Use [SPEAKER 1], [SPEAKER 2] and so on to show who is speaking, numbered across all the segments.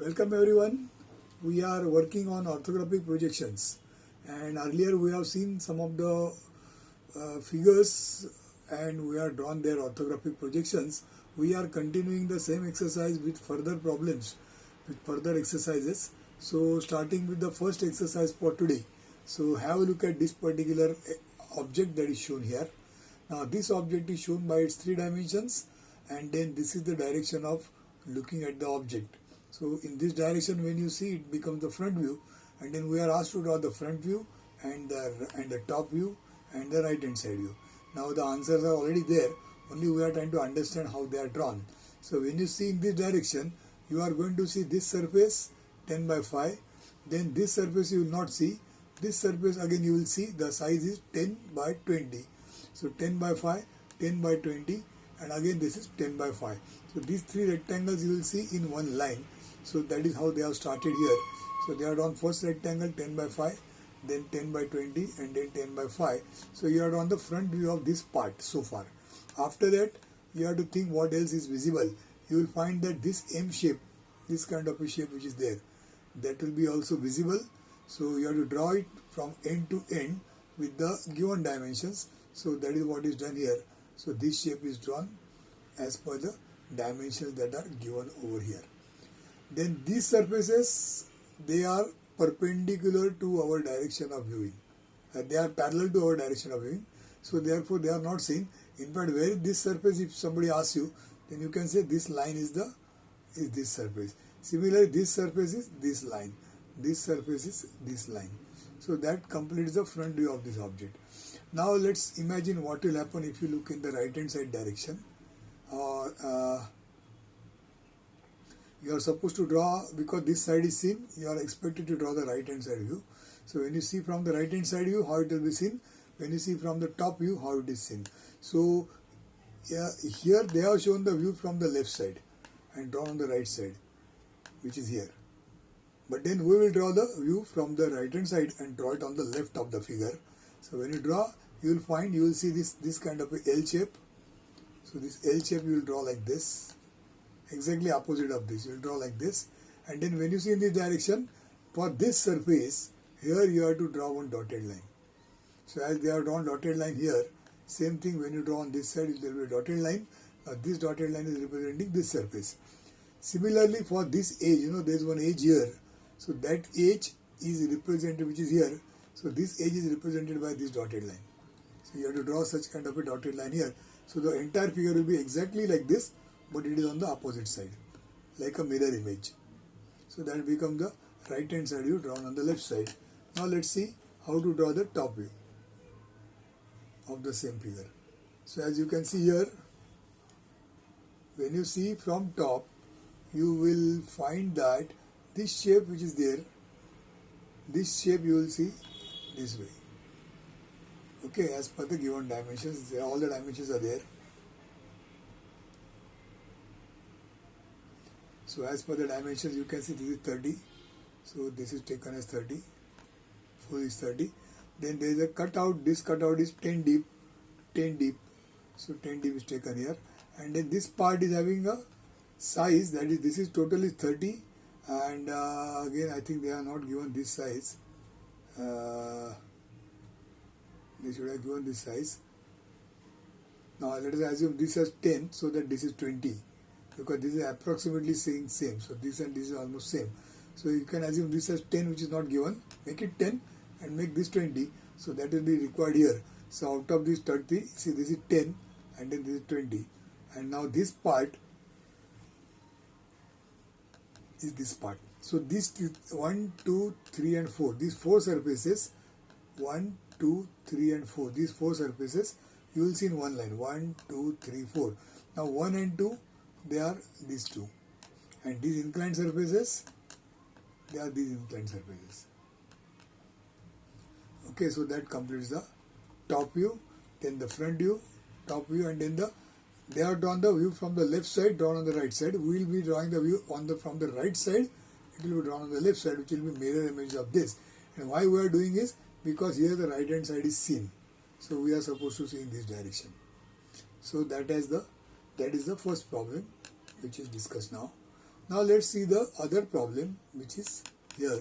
[SPEAKER 1] Welcome everyone. We are working on orthographic projections, and earlier we have seen some of the figures and we have drawn their orthographic projections. We are continuing the same exercise with further problems, with further exercises. So starting with the first exercise for today. So have a look at this particular object that is shown here. Now this object is shown by its 3 dimensions, and then this is the direction of looking at the object. So in this direction, when you see, it becomes the front view, and then we are asked to draw the front view and the top view and the right hand side view. Now the answers are already there, only we are trying to understand how they are drawn. So when you see in this direction, you are going to see this surface 10 by 5, then this surface you will not see. This surface again you will see the size is 10 by 20. So 10 by 5, 10 by 20, and again this is 10 by 5. So these 3 rectangles you will see in one line. So that is how they have started here. So they are drawn first rectangle 10 by 5, then 10 by 20, and then 10 by 5. So you are drawn the front view of this part so far. After that, you have to think what else is visible. You will find that this M shape, this kind of a shape which is there, that will be also visible. So you have to draw it from end to end with the given dimensions. So that is what is done here. So this shape is drawn as per the dimensions that are given over here. Then these surfaces, they are perpendicular to our direction of viewing. They are parallel to our direction of viewing. So therefore they are not seen. In fact, where is this surface? If somebody asks you, then you can say this line is this surface. Similarly, this surface is this line. This surface is this line. So that completes the front view of this object. Now let's imagine what will happen if you look in the right hand side direction. You are supposed to draw, because this side is seen, you are expected to draw the right hand side view. So when you see from the right hand side view, how it will be seen. When you see from the top view, how it is seen. So here they have shown the view from the left side and drawn on the right side, which is here. But then we will draw the view from the right hand side and draw it on the left of the figure. So when you draw, you will see this kind of a L shape. So this L shape you will draw like this, exactly opposite of this. You will draw like this, and then when you see in this direction, for this surface, here you have to draw one dotted line. So as they are drawn dotted line here, same thing when you draw on this side, there will be a dotted line. Now this dotted line is representing this surface. Similarly, for this edge, there is one edge here. So that edge is represented, which is here. So this edge is represented by this dotted line. So you have to draw such kind of a dotted line here. So the entire figure will be exactly like this, but it is on the opposite side, like a mirror image. So that becomes the right hand side view drawn on the left side. Now let's see how to draw the top view of the same figure. So as you can see here, when you see from top, you will find that this shape which is there, this shape you will see this way. Okay, as per the given dimensions, all the dimensions are there. So as per the dimensions, you can see this is 30. So this is taken as 30. Full is 30. Then there is a cutout. This cutout is 10 deep. 10 deep. So 10 deep is taken here. And then this part is having a size, that is, this is totally 30. And again, I think they are not given this size. They should have given this size. Now let us assume this as 10, so that this is 20. Because this is approximately saying same. So this and this is almost same. So you can assume this as 10, which is not given. Make it 10 and make this 20. So that will be required here. So out of this 30, see, this is 10 and then this is 20. And now this part is this part. So these 1, 2, 3 and 4. These 4 surfaces, 1, 2, 3 and 4. These 4 surfaces you will see in one line. 1, 2, 3, 4. Now 1 and 2, they are these 2. And these inclined surfaces, they are these inclined surfaces. Okay, so that completes the top view, then the front view, top view, and then they are drawn the view from the left side, drawn on the right side. We will be drawing the view from the right side. It will be drawn on the left side, which will be mirror image of this. And why we are doing is because here the right hand side is seen. So we are supposed to see in this direction. So that is the first problem which is discussed now. Now let's see the other problem, which is here.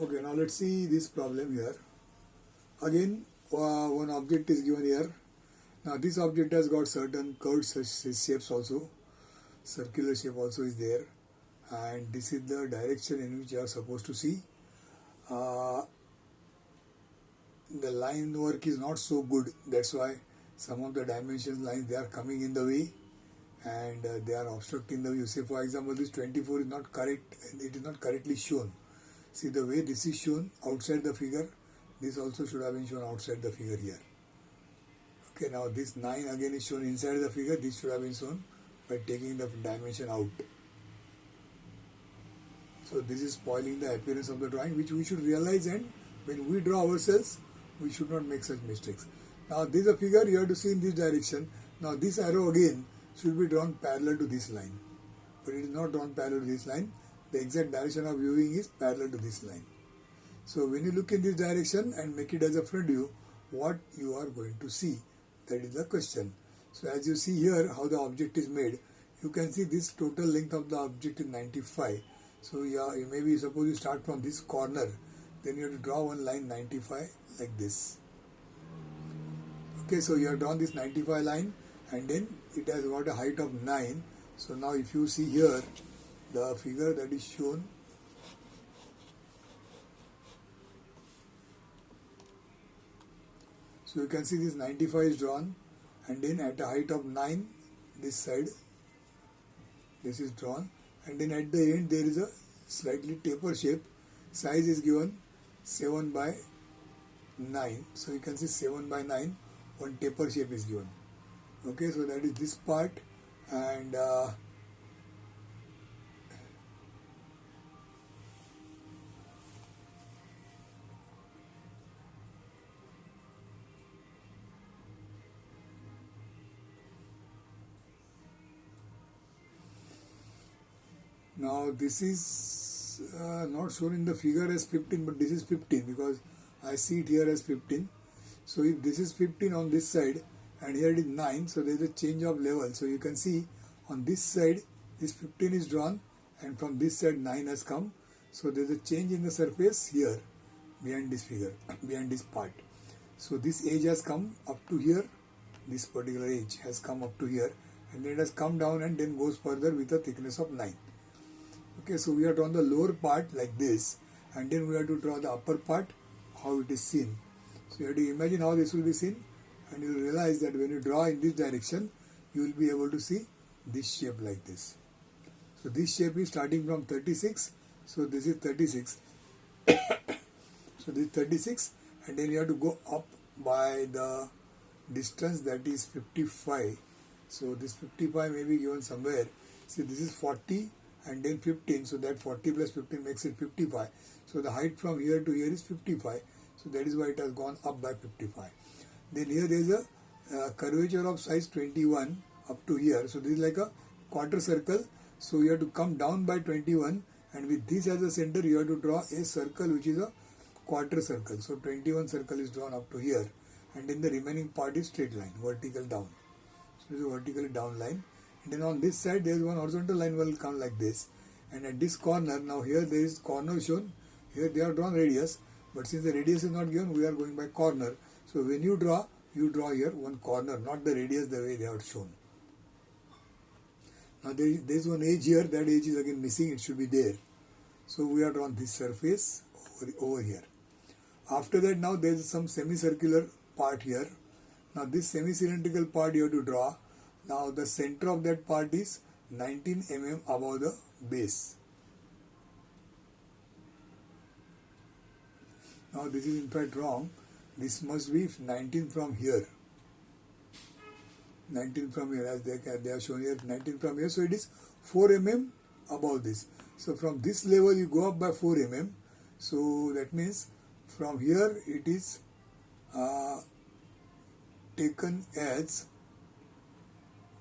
[SPEAKER 1] Okay, now let's see this problem here. Again, one object is given here. Now this object has got certain curved shapes also. Circular shape also is there. And this is the direction in which you are supposed to see. The line work is not so good. That's why some of the dimensions lines, they are coming in the way. And they are obstructing the view. Say for example, this 24 is not correct. It is not correctly shown. See the way this is shown outside the figure, this also should have been shown outside the figure here. Okay, now this 9 again is shown inside the figure, this should have been shown by taking the dimension out. So this is spoiling the appearance of the drawing, which we should realize, and when we draw ourselves, we should not make such mistakes. Now this is a figure you have to see in this direction. Now this arrow again should be drawn parallel to this line, but it is not drawn parallel to this line. The exact direction of viewing is parallel to this line. So when you look in this direction and make it as a front view, what you are going to see? That is the question. So as you see here how the object is made, you can see this total length of the object is 95. So yeah, maybe suppose you start from this corner, then you have to draw one line 95 like this. Okay, so you have drawn this 95 line and then it has got a height of 9. So now if you see here, the figure that is shown, so you can see this 95 is drawn, and then at a height of 9, this side, this is drawn, and then at the end there is a slightly taper shape. Size is given 7 by 9, so you can see 7 by 9, one taper shape is given. Okay, so that is this part, and now this is not shown in the figure as 15, but this is 15 because I see it here as 15. So if this is 15 on this side and here it is 9, so there is a change of level. So you can see on this side this 15 is drawn and from this side 9 has come. So there is a change in the surface here behind this figure, behind this part. So this edge has come up to here, this particular edge has come up to here, and then it has come down and then goes further with a thickness of 9. Okay, so we have drawn the lower part like this, and then we have to draw the upper part, how it is seen. So you have to imagine how this will be seen, and you will realize that when you draw in this direction, you will be able to see this shape like this. So this shape is starting from 36, so this is 36. So this is 36, and then you have to go up by the distance, that is 55. So this 55 may be given somewhere. See, this is 40 and then 15, so that 40 plus 15 makes it 55. So the height from here to here is 55, so that is why it has gone up by 55. Then here there is a curvature of size 21 up to here, so this is like a quarter circle, so you have to come down by 21, and with this as a center you have to draw a circle which is a quarter circle. So 21 circle is drawn up to here, and then the remaining part is straight line, vertical down. So this is a vertically down line. And then on this side there is one horizontal line will come like this, and at this corner, now here there is corner shown, here they are drawn radius, but since the radius is not given, we are going by corner. So when you draw here one corner, not the radius the way they are shown. Now there is one edge here, that edge is again missing, it should be there. So we have drawn this surface over here. After that, now there is some semicircular part here. Now this semi-cylindrical part you have to draw. Now the center of that part is 19 mm above the base. Now this is in fact wrong. This must be 19 from here. 19 from here, as they are shown here, 19 from here. So it is 4 mm above this. So from this level you go up by 4 mm. So that means from here it is taken as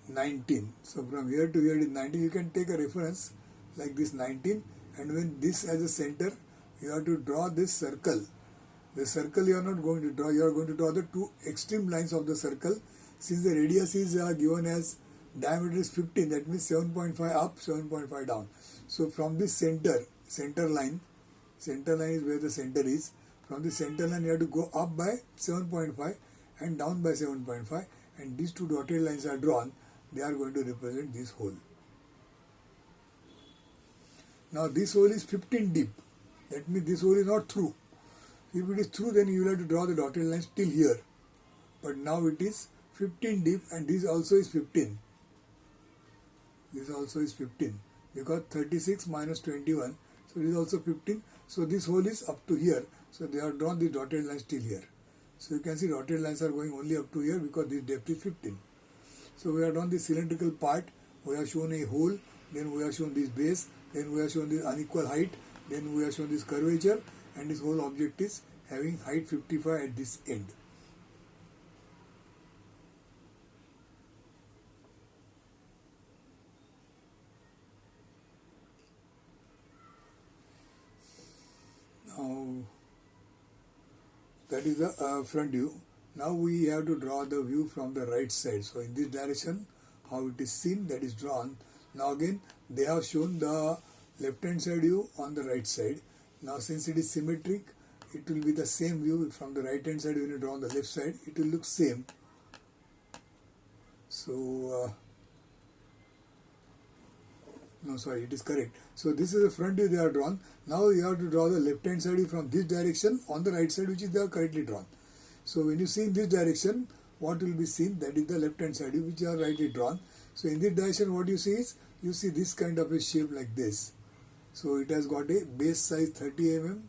[SPEAKER 1] 19. So from here to here is 19. You can take a reference like this 19, and when this as a center, you have to draw this circle. The circle you are not going to draw, you are going to draw the two extreme lines of the circle. Since the radius is given as diameter is 15, that means 7.5 up, 7.5 down. So from this center line is where the center is. From the center line you have to go up by 7.5 and down by 7.5, and these two dotted lines are drawn. They are going to represent this hole. Now this hole is 15 deep. That means this hole is not through. If it is through, then you will have to draw the dotted lines till here. But now it is 15 deep, and this also is 15. This also is 15 because 36 minus 21. So it is also 15. So this hole is up to here. So they have drawn the dotted lines till here. So you can see dotted lines are going only up to here because this depth is 15. So we have drawn the cylindrical part. We have shown a hole. Then we have shown this base. Then we have shown this unequal height. Then we have shown this curvature. And this whole object is having height 55 at this end. Now that is the front view. Now we have to draw the view from the right side. So in this direction, how it is seen, that is drawn. Now again, they have shown the left hand side view on the right side. Now since it is symmetric, it will be the same view from the right hand side. When you draw on the left side, it will look same. So no, sorry, it is correct. So this is the front view they are drawn. Now you have to draw the left hand side view from this direction on the right side, which is they are correctly drawn. So when you see in this direction, what will be seen, that is the left hand side view, which are rightly drawn. So in this direction, what you see is, you see this kind of a shape like this. So it has got a base size 30 mm,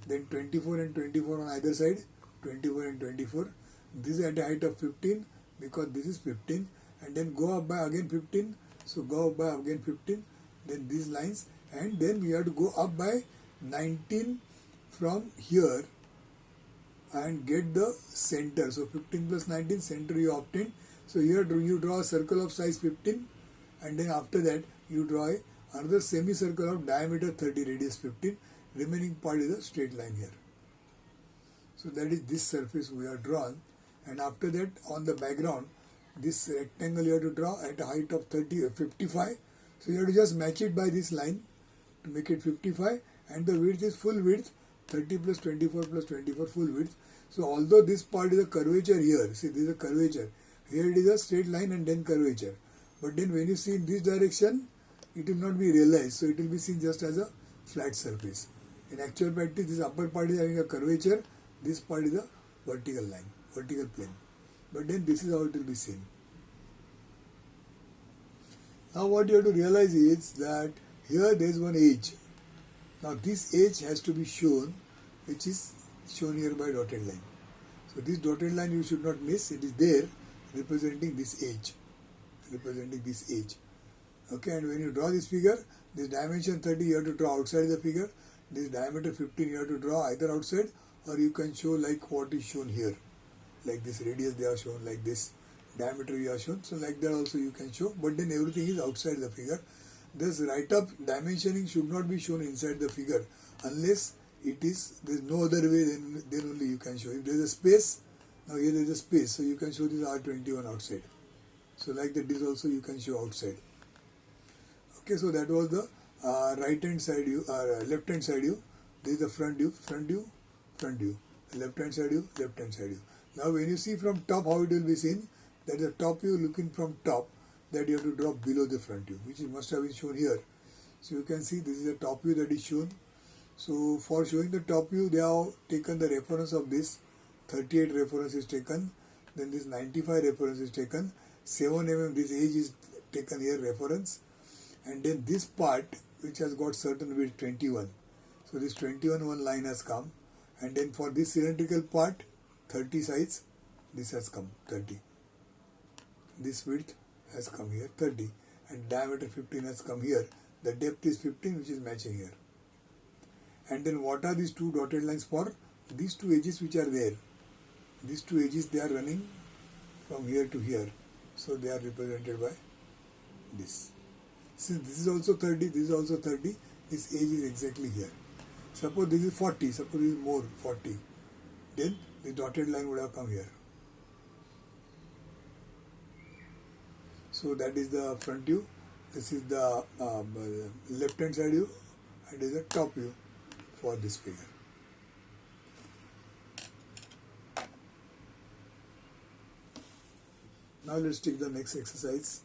[SPEAKER 1] then 24 and 24 on either side, 24 and 24. This is at a height of 15 because this is 15, and then go up by again 15. So go up by again 15, then these lines, and then we have to go up by 19 from here and get the center. So 15 plus 19, center you obtain. So here you draw a circle of size 15, and then after that you draw another semicircle of diameter 30, radius 15. Remaining part is a straight line here. So that is this surface we have drawn, and after that on the background, this rectangle you have to draw at a height of 55. So you have to just match it by this line to make it 55, and the width is full width 30 plus 24 plus 24 full width. So although this part is a curvature here, see this is a curvature, here it is a straight line and then curvature, but then when you see in this direction, it will not be realized, so it will be seen just as a flat surface. In actual practice, this upper part is having a curvature, this part is a vertical line, vertical plane, but then this is how it will be seen. Now what you have to realize is that here there is one edge. Now this edge has to be shown, which is shown here by dotted line. So this dotted line you should not miss, it is there representing this edge, Okay, and when you draw this figure, this dimension 30 you have to draw outside the figure, this diameter 15 you have to draw either outside, or you can show like what is shown here, like this radius they are shown, like this diameter you are shown, so like that also you can show, but then everything is outside the figure. This write-up dimensioning should not be shown inside the figure unless it is, there is no other way, then only you can show. If there is a space, now here there is a space, so you can show this R21 outside. So like that, this also you can show outside. Okay, so that was the right hand side view, left hand side view. This is the front view, left hand side view, left hand side view. Now when you see from top how it will be seen, that is the top view looking from top, that you have to draw below the front view, which must have been shown here. So you can see this is the top view that is shown. So for showing the top view, they have taken the reference of this, 38 reference is taken, then this 95 reference is taken, 7 mm this edge is taken here reference, and then this part which has got certain width 21. So this 21 one line has come, and then for this cylindrical part 30 size, this has come 30. This width has come here 30, and diameter 15 has come here. The depth is 15, which is matching here. And then what are these two dotted lines for? These two edges which are there. These two edges they are running from here to here. So they are represented by this. Since this is also 30, this is also 30, this edge is exactly here. Suppose this is 40, suppose this is more 40, then the dotted line would have come here. So that is the front view, this is the left hand side view, and this is the top view for this figure. Now let's take the next exercise.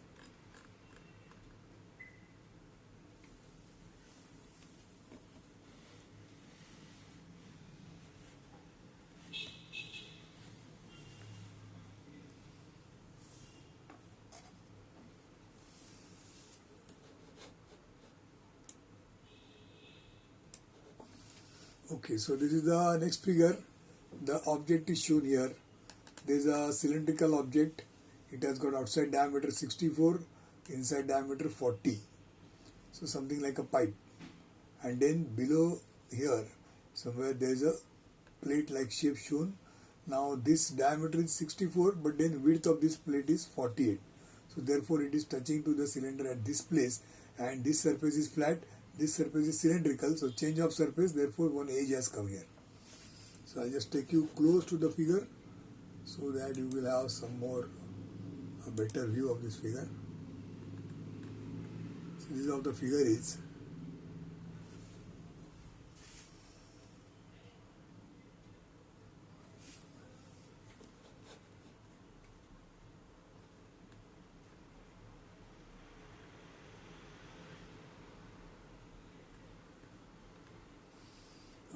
[SPEAKER 1] Okay, so this is the next figure. The object is shown here. There is a cylindrical object. It has got outside diameter 64, inside diameter 40. So something like a pipe. And then below here, somewhere there is a plate like shape shown. Now this diameter is 64, but then width of this plate is 48. So therefore it is touching to the cylinder at this place, and this surface is flat, this surface is cylindrical, so change of surface, therefore one edge has come here. So I'll just take you close to the figure so that you will have a better view of this figure. So this is how the figure is.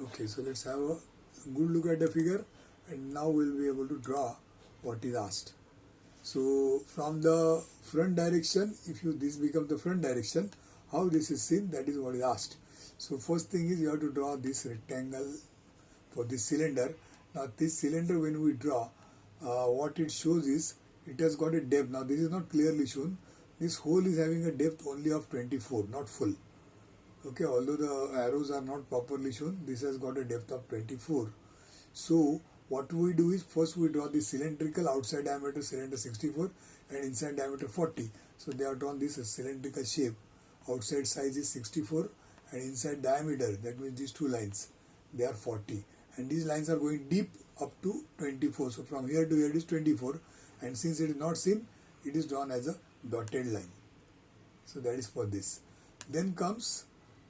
[SPEAKER 1] Okay, so let's have a good look at the figure, and now we'll be able to draw what is asked. So from the front direction, this becomes the front direction, how this is seen, that is what is asked. So first thing is you have to draw this rectangle for this cylinder. Now this cylinder, when we draw, what it shows is it has got a depth. Now this is not clearly shown. This hole is having a depth only of 24, not full. Okay, although the arrows are not properly shown, this has got a depth of 24. So what we do is first we draw the cylindrical outside diameter cylinder 64 and inside diameter 40. So they have drawn this cylindrical shape. Outside size is 64 and inside diameter, that means these two lines, they are 40. And these lines are going deep up to 24. So from here to here it is 24. And since it is not seen, it is drawn as a dotted line. So that is for this. Then comes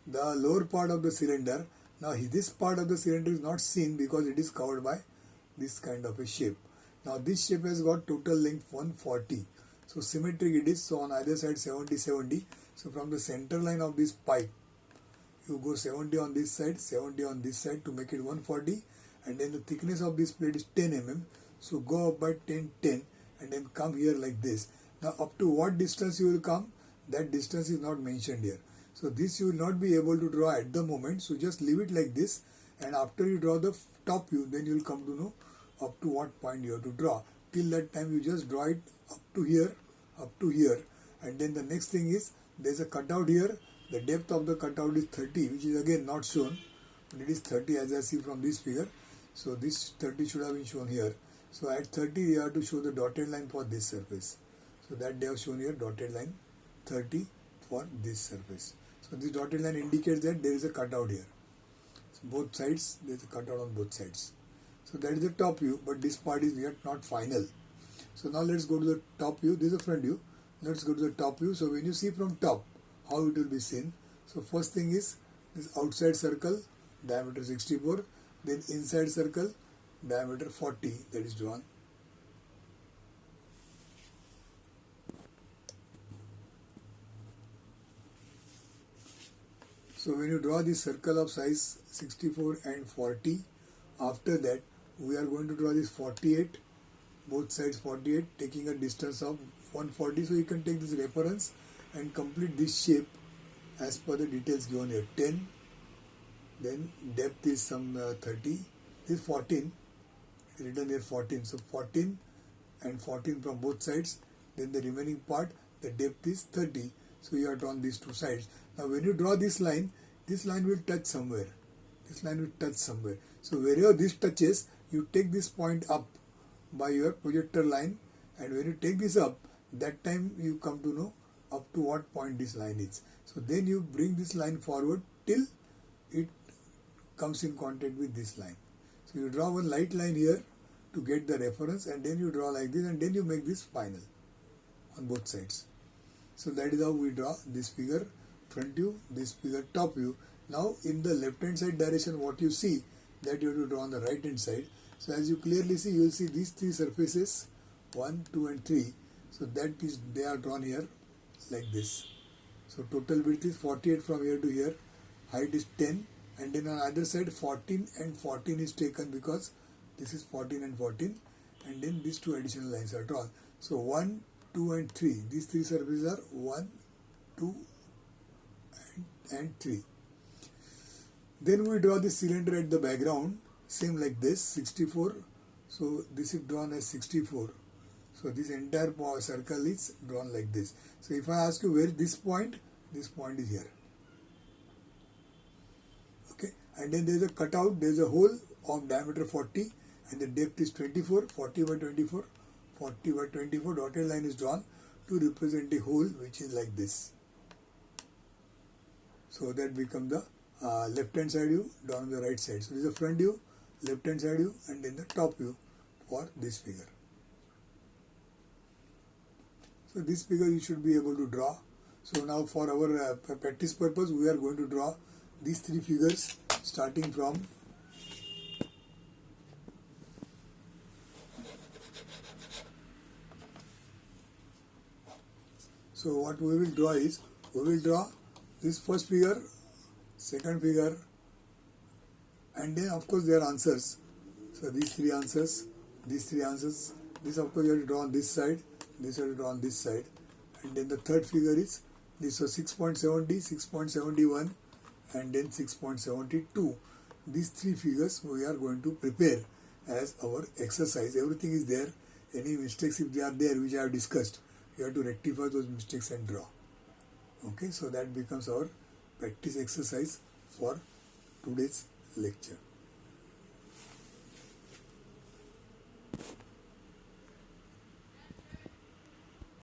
[SPEAKER 1] the lower part of the cylinder. Now this part of the cylinder is not seen because it is covered by this kind of a shape. Now this shape has got total length 140. So symmetric it is. So on either side 70, 70. So from the center line of this pipe, you go 70 on this side, 70 on this side to make it 140. And then the thickness of this plate is 10 mm. So go up by 10, 10 and then come here like this. Now up to what distance you will come, that distance is not mentioned here. So this you will not be able to draw at the moment. So just leave it like this, and after you draw the top view, then you will come to know up to what point you have to draw. Till that time you just draw it up to here, and then the next thing is there is a cutout here. The depth of the cutout is 30, which is again not shown, but it is 30 as I see from this figure. So this 30 should have been shown here. So at 30 you have to show the dotted line for this surface. So that they have shown here, dotted line 30 for this surface. So this dotted line indicates that there is a cutout here. So both sides, there is a cutout on both sides. So that is the top view, but this part is yet not final. So now let's go to the top view. This is the front view. Let's go to the top view. So when you see from top, how it will be seen. So first thing is this outside circle, diameter 64. Then inside circle, diameter 40, that is drawn. So when you draw the circle of size 64 and 40, after that we are going to draw this 48, both sides 48, taking a distance of 140. So you can take this reference and complete this shape as per the details given here. 10, then depth is some 30, this 14, written here 14. So 14 and 14 from both sides, then the remaining part, the depth is 30. So you have drawn these two sides. Now when you draw this line will touch somewhere. This line will touch somewhere. So wherever this touches, you take this point up by your projector line and when you take this up, that time you come to know up to what point this line is. So then you bring this line forward till it comes in contact with this line. So you draw one light line here to get the reference, and then you draw like this, and then you make this final on both sides. So that is how we draw this figure front view, this figure top view. Now in the left hand side direction, what you see, that you have to draw on the right hand side. So as you clearly see, you will see these three surfaces, 1, 2 and 3. So that is, they are drawn here like this. So total width is 48 from here to here, height is 10, and then on either side 14 and 14 is taken because this is 14 and 14, and then these two additional lines are drawn. So 1, 2 and 3, these three surfaces are 1, 2 and 3. Then we draw the cylinder at the background, same like this, 64. So this is drawn as 64. So this entire circle is drawn like this. So if I ask you where is this point is here. Okay, and then there is a cutout, there is a hole of diameter 40 and the depth is 24, 40 by 24, 40 by 24, dotted line is drawn to represent a hole which is like this. So that becomes the left hand side view, down the right side. So this is the front view, left hand side view, and then the top view for this figure. So this figure you should be able to draw. So now for our practice purpose, we are going to draw these three figures starting from so what we will draw is, we will draw this first figure, second figure, and then of course there are answers. So these three answers, this of course you have to draw on this side, this you have to draw on this side, and then the third figure is this, so 6.70, 6.71 and then 6.72. These three figures we are going to prepare as our exercise. Everything is there. Any mistakes if they are there which I have discussed, you have to rectify those mistakes and draw. Okay, so that becomes our practice exercise for today's lecture.